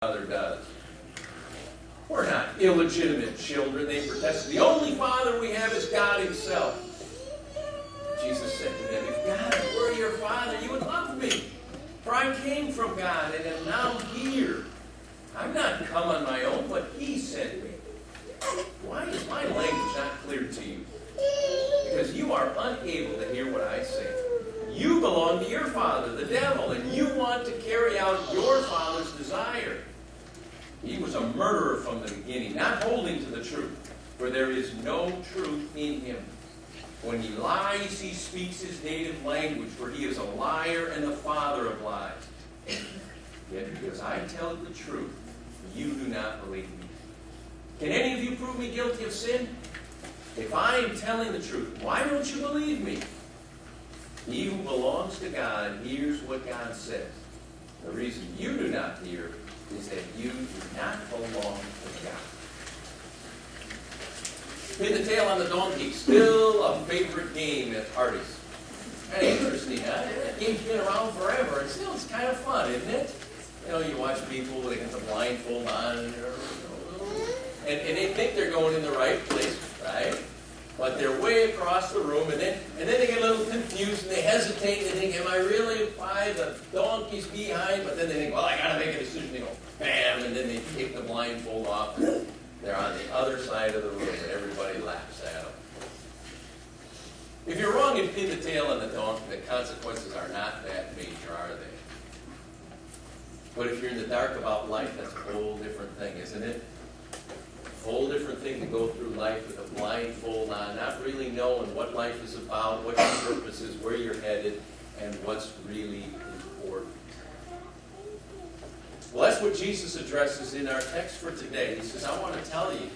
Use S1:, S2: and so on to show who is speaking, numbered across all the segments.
S1: Father does. We're not illegitimate children, they protested. The only Father we have is God Himself. Jesus said to them, if God were your Father, you would love me. For I came from God and am now here. I'm not come on my own, but He sent me. Why is my language not clear to you? Because you are unable to hear what I say. You belong to your father, the devil, and you want to carry out your father's desire. He was a murderer from the beginning, not holding to the truth, for there is no truth in him. When he lies, he speaks his native language, for he is a liar and the father of lies. Yet because I tell the truth, you do not believe me. Can any of you prove me guilty of sin? If I am telling the truth, why don't you believe me? He who belongs to God hears what God says. The reason you do not hear is that you do not belong to God. Pin the tail on the donkey, still a favorite game at parties. Kind of interesting, huh? That game's been around forever, and still it's kind of fun, isn't it? You know, you watch people, they get the blindfold on, and they think they're going in the right place, right? But they're way across the room, and then they get a little confused, and they hesitate, and they think, am I really by the donkey's behind? But then they think, well, I got to make a decision. They go, bam, and then they take the blindfold off, and they're on the other side of the room, and everybody laughs at them. If you're wrong and pin the tail on the donkey, the consequences are not that major, are they? But if you're in the dark about life, that's a whole different thing, isn't it? A whole different thing to go through life with a blindfold on, not really knowing what life is about, what your purpose is, where you're headed, and what's really important. Well, that's what Jesus addresses in our text for today. He says, I want to tell you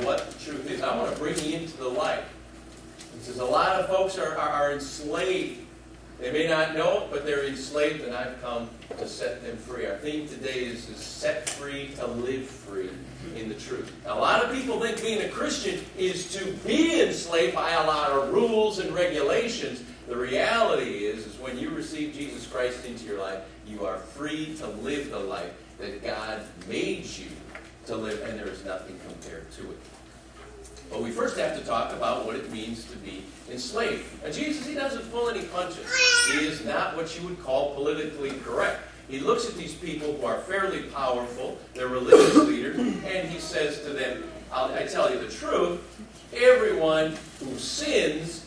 S1: what the truth is. I want to bring you into the light. He says, a lot of folks are enslaved. They may not know it, but they're enslaved, and I've come to set them free. Our theme today is set free to live free in the truth. Now, a lot of people think being a Christian is to be enslaved by a lot of rules and regulations. The reality is when you receive Jesus Christ into your life, you are free to live the life that God made you to live, and there is nothing compared to it. But we first have to talk about what it means to be enslaved. Now, Jesus, He doesn't pull any punches. He is not what you would call politically correct. He looks at these people who are fairly powerful, they're religious leaders, and He says to them, I tell you the truth, everyone who sins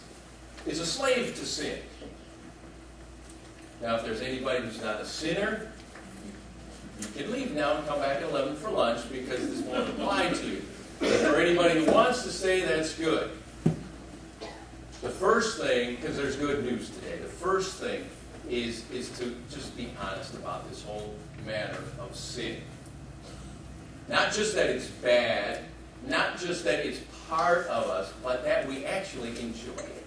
S1: is a slave to sin. Now, if there's anybody who's not a sinner, you can leave now and come back at 11 for lunch because this won't apply to you. But for anybody who wants to stay, that's good. The first thing, because there's good news today, the first thing is to just be honest about this whole matter of sin. Not just that it's bad, not just that it's part of us, but that we actually enjoy it.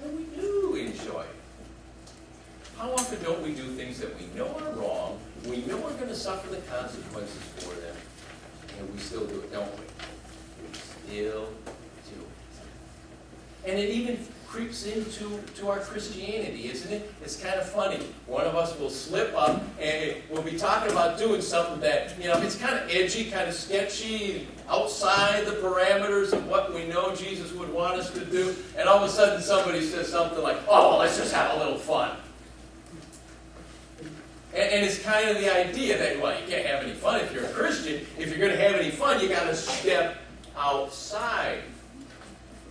S1: And we do enjoy it. How often don't we do things that we know are wrong, we know we're going to suffer the consequences for them, and we still do it, don't we? We still do it. And it even creeps into our Christianity, isn't it? It's kind of funny. One of us will slip up and we'll be talking about doing something that, it's kind of edgy, kind of sketchy, outside the parameters of what we know Jesus would want us to do, and all of a sudden somebody says something like, oh, well, let's just have a little fun. And it's kind of the idea that, well, you can't have any fun if you're a Christian. If you're going to have any fun, you got to step outside.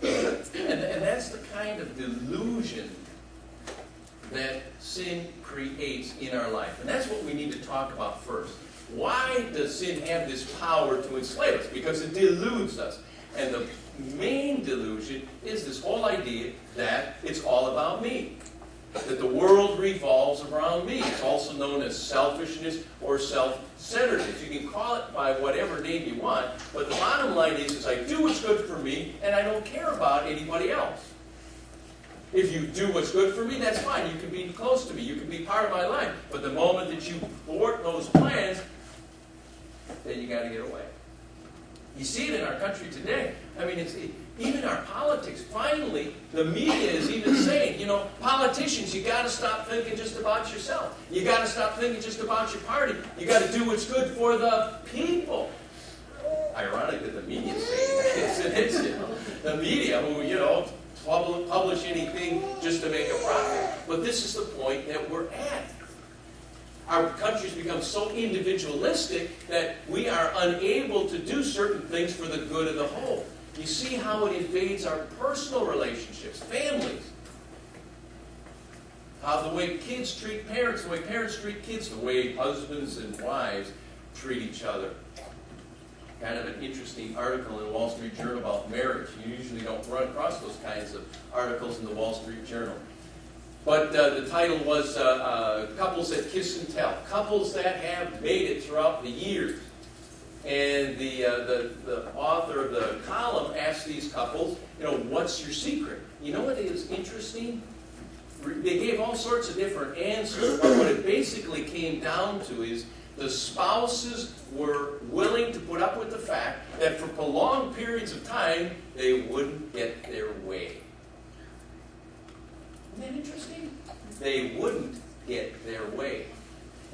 S1: And that's the kind of delusion that sin creates in our life. And that's what we need to talk about first. Why does sin have this power to enslave us? Because it deludes us. And the main delusion is this whole idea that it's all about me. That the world revolves around me. It's also known as selfishness or self-centeredness. You can call it by whatever name you want, but the bottom line is I do what's good for me, and I don't care about anybody else. If you do what's good for me, that's fine. You can be close to me. You can be part of my life. But the moment that you thwart those plans, then you got to get away. You see it in our country today. I mean, even our politics. Finally, the media is even saying, you know, politicians, you got to stop thinking just about yourself. You got to stop thinking just about your party. You got to do what's good for the people. Ironic that the media is saying that, isn't it? You know, the media, who, you know, publish anything just to make a profit. But this is the point that we're at. Our country's become so individualistic that we are unable to do certain things for the good of the whole. You see how it invades our personal relationships, families. How the way kids treat parents, the way parents treat kids, the way husbands and wives treat each other. Kind of an interesting article in the Wall Street Journal about marriage. You usually don't run across those kinds of articles in the Wall Street Journal. But the title was Couples That Kiss and Tell. Couples that have made it throughout the years. And the author of the column asked these couples, you know, what's your secret? You know what is interesting? They gave all sorts of different answers, but what it basically came down to is the spouses were willing to put up with the fact that for prolonged periods of time, they wouldn't get their way. Isn't that interesting? They wouldn't get their way.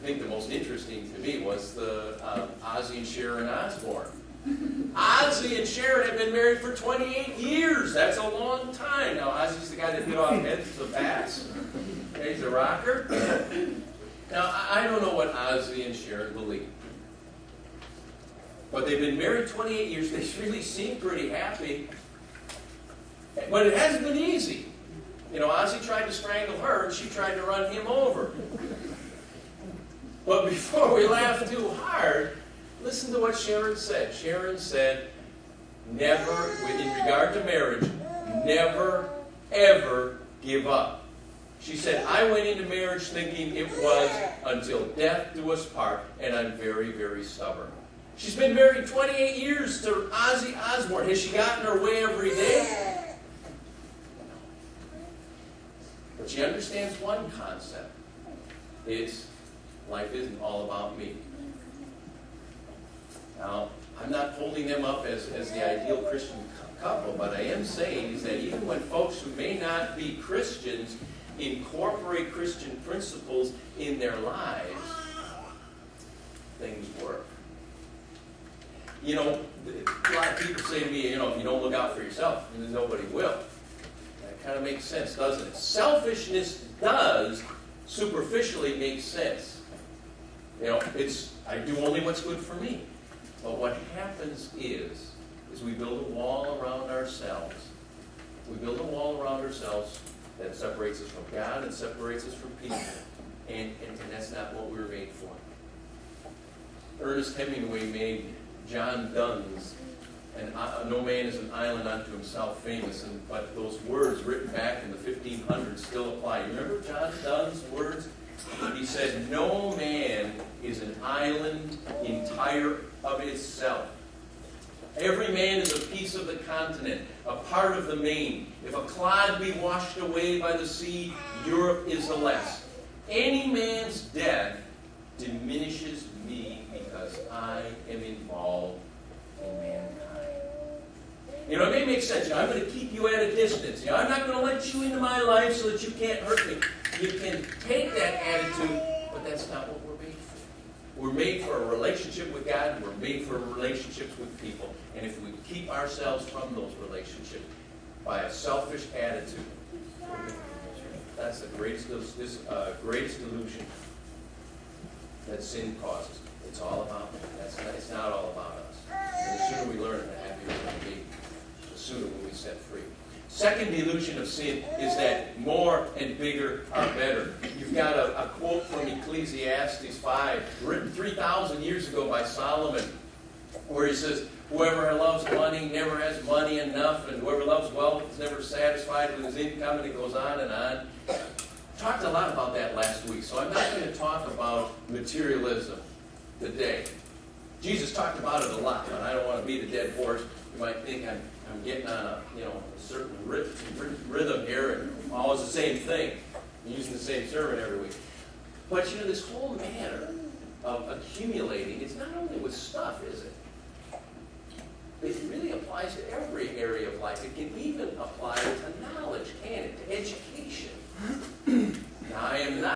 S1: I think the most interesting to me was the Ozzy and Sharon Osbourne. Ozzy and Sharon have been married for 28 years. That's a long time. Now, Ozzy's the guy that hit off heads of bats. He's a rocker. Now, I don't know what Ozzy and Sharon believe. But they've been married 28 years. They really seem pretty happy. But it hasn't been easy. You know, Ozzy tried to strangle her, and she tried to run him over. But before we laugh too hard, listen to what Sharon said. Sharon said, never, in regard to marriage, never, ever give up. She said, I went into marriage thinking it was until death do us part, and I'm very, very stubborn. She's been married 28 years to Ozzy Osbourne. Has she gotten her way every day? But she understands one concept. It's life isn't all about me. Now, I'm not holding them up as the ideal Christian couple, but I am saying is that even when folks who may not be Christians incorporate Christian principles in their lives, things work. You know, a lot of people say to me, you know, if you don't look out for yourself, then nobody will. That kind of makes sense, doesn't it? Selfishness does superficially make sense. You know, it's, I do only what's good for me. But what happens is we build a wall around ourselves. We build a wall around ourselves that separates us from God and separates us from people. And that's not what we were made for. Ernest Hemingway made John Donne's and no man is an island unto himself famous, but those words written back in the 1500s still apply. You remember John Donne's words? He said, no man is an island entire of itself. Every man is a piece of the continent, a part of the main. If a clod be washed away by the sea, Europe is the less. Any man's death diminishes me because I am involved in mankind. You know, it may make sense. You know, I'm going to keep you at a distance. You know, I'm not going to let you into my life so that you can't hurt me. You can take that attitude, but that's not what we're made for. We're made for a relationship with God, and we're made for relationships with people. And if we keep ourselves from those relationships by a selfish attitude, that's the greatest delusion that sin causes. It's all about me. It's not all about us. And the sooner we learn it, the happier we're going to be. The sooner we'll be set free. Second delusion of sin is that more and bigger are better. You've got a quote from Ecclesiastes 5, written 3,000 years ago by Solomon, where he says, whoever loves money never has money enough, and whoever loves wealth is never satisfied with his income, and it goes on and on. Talked a lot about that last week, so I'm not going to talk about materialism today. Jesus talked about it a lot, but I don't want to beat a dead horse. You might think I'm getting on a certain rhythm here, and always the same thing, using the same sermon every week. But this whole matter of accumulating, it's not only with stuff, is it? it really applies to every area of life. It can even apply to knowledge, can it? To education. Now, I am not